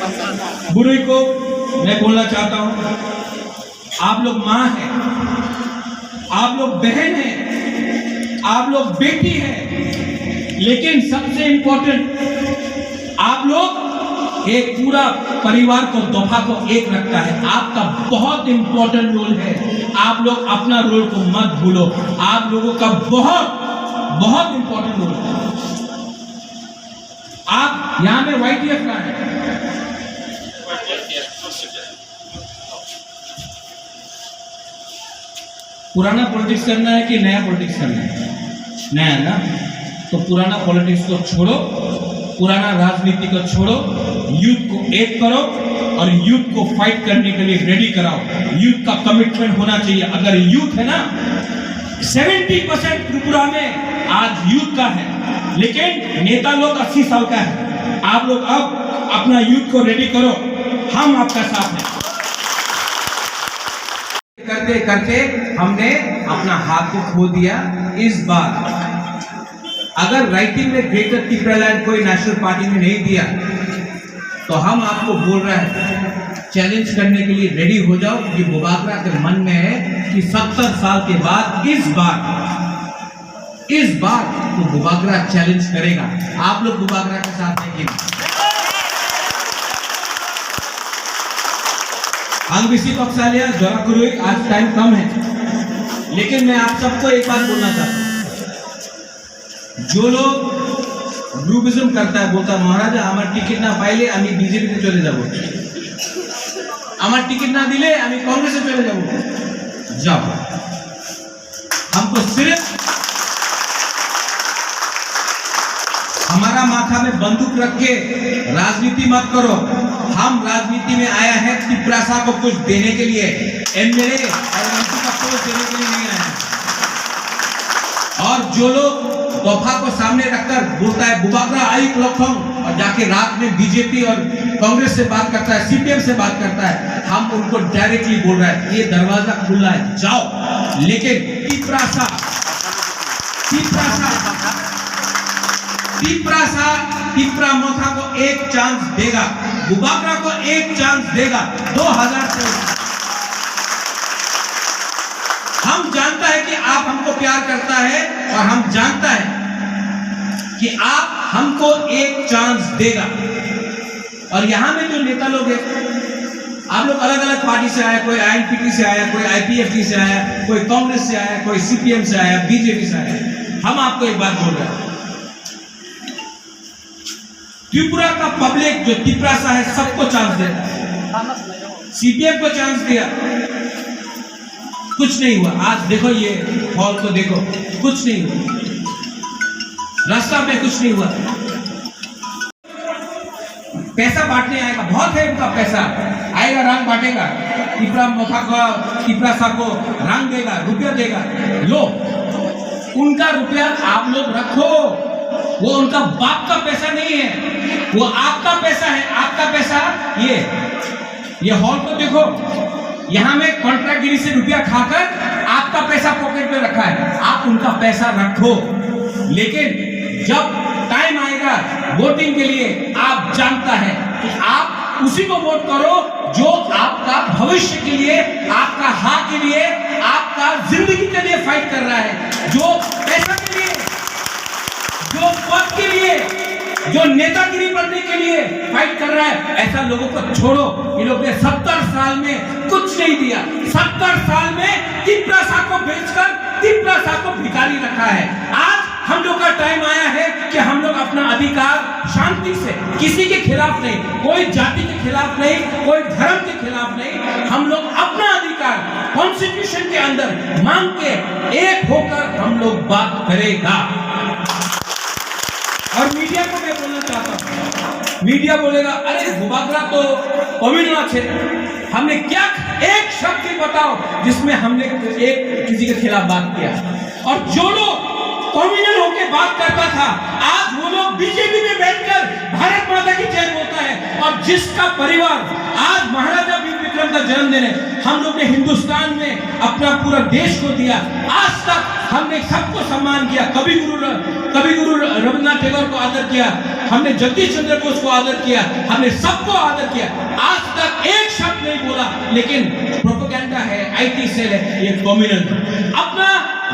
गुरु को मैं बोलना चाहता हूं, आप लोग माँ हैं, आप लोग बहन हैं, आप लोग बेटी हैं, लेकिन सबसे इंपॉर्टेंट आप लोग एक पूरा परिवार को, दोफा को एक रखता है। आपका बहुत इंपॉर्टेंट रोल है। आप लोग अपना रोल को मत भूलो। आप लोगों का बहुत बहुत इंपॉर्टेंट रोल है। आप यहां में YTF का है, पुराना पॉलिटिक्स करना है कि नया पॉलिटिक्स करना है? नया ना, तो पुराना पॉलिटिक्स को छोड़ो, पुराना राजनीति को छोड़ो, यूथ को एक करो और यूथ को फाइट करने के लिए रेडी कराओ। यूथ का कमिटमेंट होना चाहिए। अगर यूथ है ना, 70% त्रिपुरा में आज यूथ का है, लेकिन नेता लोग 80 साल का है। आप लोग अब अपना यूथ को रेडी करो, हम आपका साथ हैं। करते करते हमने अपना हाथ को खो दिया। इस बार अगर राइटिंग में ग्रेटर त्रिपुरालैंड कोई नेशनल पार्टी ने नहीं दिया, तो हम आपको बोल रहे हैं, चैलेंज करने के लिए रेडी हो जाओ। कि बुबागरा के मन में है कि 70 साल के बाद इस बार तो बुबागरा चैलेंज करेगा। आप लोग बुबागरा के साथ हैं कि नहीं? अंगविसी पक्षालिया जरा गुरु, आज टाइम कम है, लेकिन मैं आप सबको एक बात बोलना चाहता हूं। जो लोग ग्रुपिज्म करता है, बोलता है महाराजा हमार टिकट ना पाइले आमी बीजेपी তে চলে যাব, আমার टिकट ना दिले आमी कांग्रेस से चले जाओ। हमको सिर्फ हमारा माथा में बंदूक रख के राजनीति मत करो। हम राजनीति में आया है त्रिपुरा को कुछ देने के लिए, एमएलए और एमपी का पोस्ट देने के लिए नहीं आया। और जो लोग दोफा को सामने रखकर बोलता है बुबागरा आई लखों, और जाके रात में बीजेपी और कांग्रेस से बात करता है, सीपीएम से बात करता है, हम उनको डायरेक्टली बोल रहे हैं ये दरवाजा खुला है, जाओ। लेकिन त्रिपुरा मोथा को एक चांस देगा, बुबागरा को एक चांस देगा। 2000 से हम जानता है कि आप हमको प्यार करता है, और हम जानता है कि आप हमको एक चांस देगा। और यहां में जो नेता लोग हैं, आप लोग अलग अलग पार्टी से आया, कोई आईएनपीटी से आया, कोई आईपीएफटी से आया, कोई कांग्रेस से आया, कोई सीपीएम से आया, बीजेपी से आया। हम आपको एक बात बोल रहे हैं, त्रिपुरा का पब्लिक जो त्रिपुरा है सबको चांस देता है। सीपीएम को चांस दिया, कुछ नहीं हुआ। आज देखो ये हॉल को देखो, कुछ नहीं हुआ, रास्ता में कुछ नहीं हुआ। पैसा बांटने आएगा, बहुत है उनका पैसा, आएगा रंग बांटेगा, त्रिपुरा मोथा को, त्रिपुरा को रंग देगा, रुपया देगा। लो, उनका रुपया आप लोग रखो, वो उनका बाप का पैसा नहीं है, वो आपका पैसा है। आपका पैसा ये हॉल को देखो, यहां में कॉन्ट्रैक्टगिरी से रुपया खाकर आपका पैसा पॉकेट में रखा है। आप उनका पैसा रखो, लेकिन जब टाइम आएगा वोटिंग के लिए, आप जानता है कि आप उसी को वोट करो जो आपका भविष्य के लिए, आपका हक के लिए, आपका जिंदगी के लिए फाइट कर रहा है, जो पैसा के लिए, जो पद के लिए, जो नेतागिरी बनने के लिए फाइट कर रहा है। ऐसा लोगों को छोड़ो। इन लोगों ने 70 साल में कुछ नहीं दिया। 70 साल में त्रिपुरा को बेचकर त्रिपुरा को भिखारी रखा है। आज हम लोग का टाइम आया है कि हम लोग अपना अधिकार शांति से, किसी के खिलाफ नहीं, कोई जाति के खिलाफ नहीं, कोई धर्म के खिलाफ नहीं, हम लोग अपना अधिकार कॉन्स्टिट्यूशन के अंदर मांग के एक होकर हम लोग बात करेगा। और मीडिया को मैं बोलना चाहता हूं, मीडिया बोलेगा अरे बुबागरा तो कम्युनल क्षेत्र, हमने क्या एक शब्द ही बताओ जिसमें हमने एक किसी के खिलाफ बात किया। और जो लोग कम्युनल होके बात करता था, आज वो लोग बीजेपी में बैठकर भारत माता की जय बोलता है। और जिसका परिवार आज महाराजा वीर विक्रम का जन्मदिन है, हम लोग ने हिंदुस्तान में अपना पूरा देश को दिया। आज तक हमने सबको सम्मान किया, कभी गुरु रविन्द्रनाथ टैगोर को आदर किया, हमने जगदीश चंद्र बोस को आदर किया, हमने सबको आदर किया, आज तक एक शब्द नहीं बोला। लेकिन प्रोपेगेंडा है, आईटी सेल है, ये कम्युनल। अपना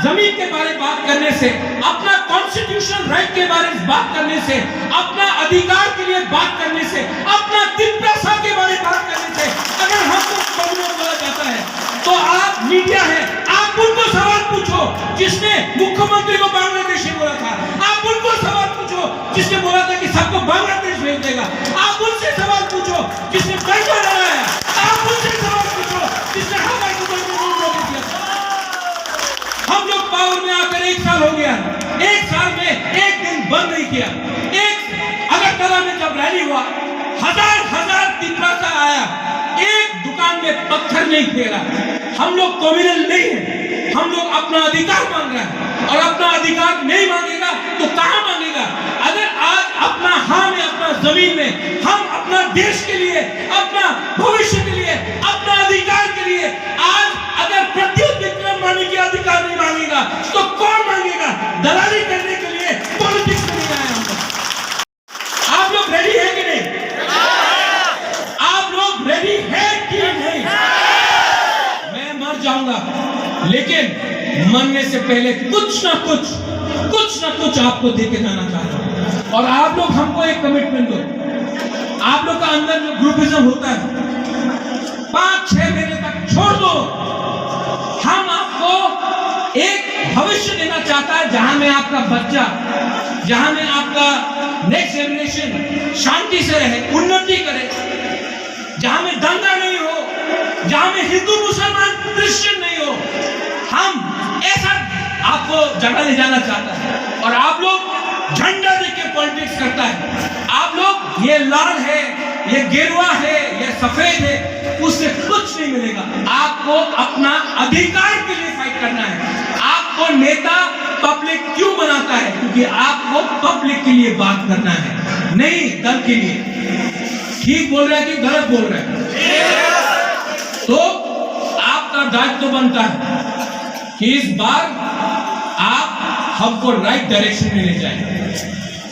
जमीन के बारे में बात करने से, अपना कॉन्स्टिट्यूशनल राइट के बारे में बात करने से, अपना अधिकार के लिए बात करने से, अपना तिप्रासा के बारे में बात करने से अगर हमको कम्युनल बोला जाता है, तो आप मीडिया है, आप उनको सवाल पूछो जिसने मुख्यमंत्री को बांग्लादेश बोला था, आप उनको सवाल पूछो जिसने बोला था कि सबको बांग्लादेश भेज देगा, आप उनसे सवाल पूछो जिसने पैसा लगाया, आप उनसे सवाल पूछो जिसने हवाई दिया। हम लोग पावर में आकर 1 साल हो गया, 1 साल में एक दिन बंद नहीं किया। एक अगरतला में जब रैली हुआ, हजार तिप्रासा आया, एक दुकान में पत्थर नहीं फेरा। हम लोग कम्युनल नहीं है, हम लोग अपना अधिकार मांग रहे हैं, और अपना अधिकार नहीं मांगेगा तो कहां मांगेगा? अगर आज अपना हाँ में, अपना जमीन में, हम अपना देश के लिए, अपना भविष्य के लिए, अपना अधिकार के लिए आज अगर प्रत्युत विक्रम मानी के अधिकार नहीं मांगेगा तो कौन मांगेगा? दलाली करने के लिए पॉलिटिक्स में नहीं आए हम लोग। आप लोग रेडी है कि नहीं? आप लोग रेडी है कि नहीं? मैं मर जाऊंगा, लेकिन मरने से पहले कुछ ना कुछ आपको देके जाना चाहता हूं। और आप लोग हमको एक कमिटमेंट दो। आप लोग का अंदर जो ग्रुपिज्म होता है 5-6 महीने तक छोड़ दो। हम आपको एक भविष्य देना चाहता है जहां में आपका बच्चा, जहां में आपका नेक्स्ट जनरेशन शांति से रहे, उन्नति करे, जहां में दंगा नहीं हो, जहां में हिंदू मुसलमान क्रिश्चियन नहीं हो। हम ऐसा आपको जगह ले जाना चाहता है। और आप लोग झंडा देके पॉलिटिक्स करता है, आप लोग ये लाल है, ये गेरुआ है, ये सफेद है, उससे कुछ नहीं मिलेगा। आपको अपना अधिकार के लिए फाइट करना है। आपको नेता पब्लिक क्यों बनाता है? क्योंकि आपको पब्लिक के लिए बात करना है, नहीं दल के लिए। ठीक बोल रहा है कि गलत बोल रहा है? तो आपका दायित्व बनता है कि इस बार आप हमको राइट डायरेक्शन में ले जाएं।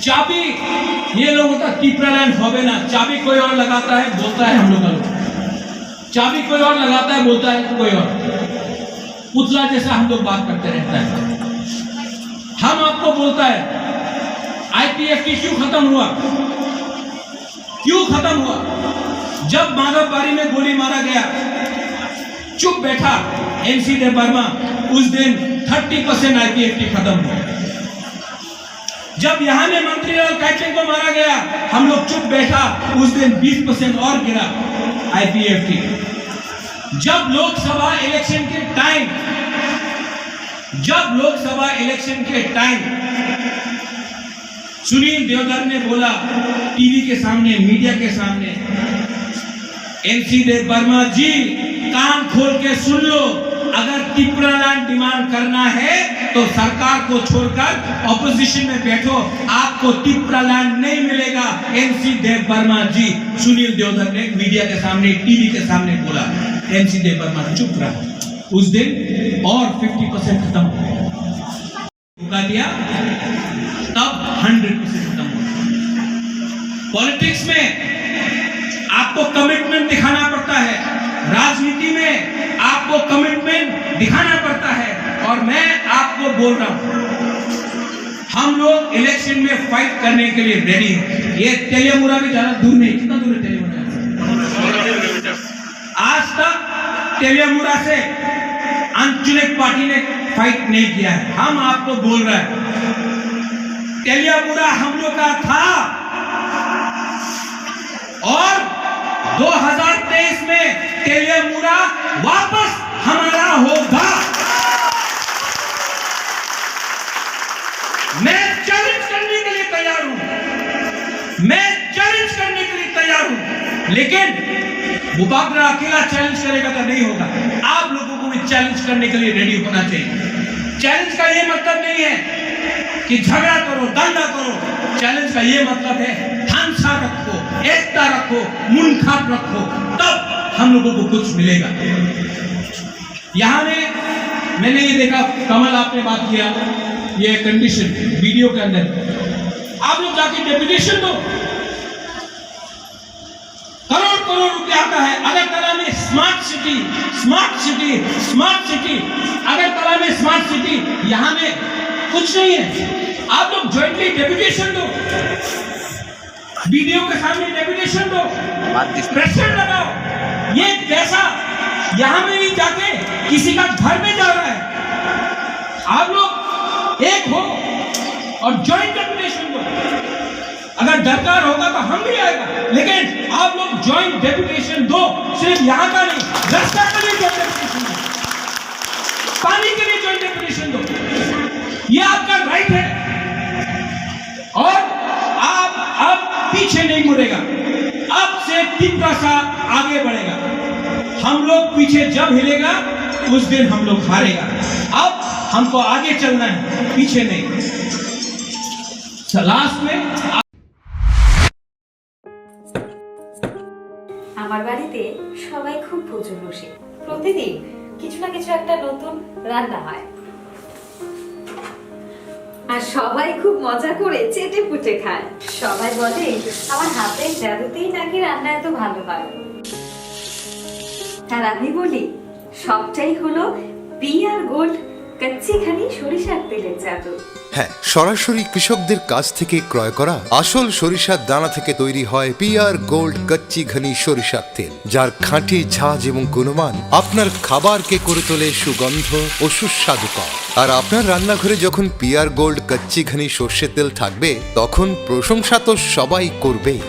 चाबी ये लोग होता तिप्रालैंड होवे ना, चाबी कोई और लगाता है, बोलता है हम लोग का, चाबी कोई और लगाता है, बोलता है कोई और, पुतला जैसा हम लोग बात करते रहता है। हम आपको बोलता है आईपीएफटी क्यों खत्म हुआ? क्यों खत्म हुआ? जब माधवबाड़ी में गोली मारा गया, चुप बैठा एनसी देव वर्मा, उस दिन 30% आईपीएफटी खत्म हुआ। जब यहां में मंत्री लाल कैटलिंग को मारा गया, हम लोग चुप बैठा, उस दिन 20% और गिरा आईपीएफटी। जब लोकसभा इलेक्शन के टाइम सुनील देवधर ने बोला टीवी के सामने, मीडिया के सामने, एनसी देव वर्मा जी कान खोल के सुन लो, अगर तिप्रालैंड डिमांड करना है तो सरकार को छोड़कर ऑपोजिशन में बैठो, आपको तिप्रालैंड नहीं मिलेगा। एनसी देव वर्मा जी, सुनील देवधर ने मीडिया के सामने, टीवी के सामने बोला। एनसी देव वर्मा चुप रहा। उस दिन और 50% खत्म हो गया, रुका दिया, तब 100% खत्म हो गया। पॉलिटिक्स में आपको कमिटमेंट दिखाना पड़ता है, राजनीति में आपको कमिटमेंट दिखाना पड़ता है। और मैं आपको बोल रहा हूं, हम लोग इलेक्शन में फाइट करने के लिए रेडी हैं। ये तेलियामुरा भी ज्यादा दूर नहीं, कितना दूर है तेलियामुरा? आज तक तेलियामुरा से अनचुनित पार्टी ने फाइट नहीं किया है। हम आपको बोल रहे हैं तेलियामुरा हम लोग का था, और 2023 में तेलियामुरा वापस हमारा होगा। मैं चैलेंज करने के लिए तैयार हूं, मैं चैलेंज करने के लिए तैयार हूं, लेकिन मुबारक अकेला चैलेंज करेगा तो नहीं होगा। आप लोगों को भी चैलेंज करने के लिए रेडी होना चाहिए। चैलेंज का ये मतलब नहीं है कि झगड़ा करो, दंगा करो। चैलेंज का ये मतलब है हिंसा रखो, एकता रखो, मुनखात रखो, तब हम लोगों को कुछ मिलेगा। यहां में मैंने ये देखा, कमल आपने बात किया, ये कंडीशन वीडियो के अंदर आप लोग जाके डेपुटेशन दो। करोड़ करोड़ रुपया आता है अगरतला में smart city, smart city, smart city, Agartala में स्मार्ट सिटी। यहाँ में कुछ नहीं है। आप लोग ज्वाइंटली डेपुटेशन दो, वीडियो के सामने डेपुटेशन दो, प्रेशर लगाओ। ये पैसा यहाँ में नहीं जाके किसी का घर में जा रहा है। आप लोग एक हो और ज्वाइंट डेपुटेशन दो। अगर दरकार होगा तो हम भी आएगा, लेकिन आप लोग ज्वाइंट डेपुटेशन दो। सिर्फ यहाँ का नहीं, रास्ता के लिए ज्वाइंट डेपुटेशन दो, पानी के लिए ज्वाइंट डेपुटेशन दो। ये आपका राइट है और आप अब पीछे नहीं मुड़ेगा। अब से तीव्र सा आगे बढ़ेगा। हम लोग पीछे जब हिलेगा उस दिन हम लोग हारेगा। अब हमको आगे चलना है, पीछे नहीं। लास्ट में আমার বাড়িতে সবাই খুব ভোজন বসে, প্রতিদিন কিছু না কিছু একটা নতুন রান্না হয় আর সবাই খুব মজা করে চেটে পুটে খায়। সবাই বলে আমার হাতের জাদুতেই নাকি রান্না এত ভালো হয়। আর আমি বলি সবটাই হলো পিআর গোল্ড কচ্চি ঘানি সরিষার তেলের জাদু। হ্যাঁ, সরাসরি কৃষকদের কাছ থেকে ক্রয় করা আসল সরিষার দানা থেকে তৈরি হয় পিআর গোল্ড কচ্চি ঘনি সরিষার তেল, যার খাঁটি ঝাঁজ এবং গুণমান আপনার খাবারকে করে তোলে সুগন্ধ ও সুস্বাদুকর। আর আপনার রান্নাঘরে যখন পিআর গোল্ড কচ্চি ঘনি সর্ষের তেল থাকবে, তখন প্রশংসা তো সবাই করবেই।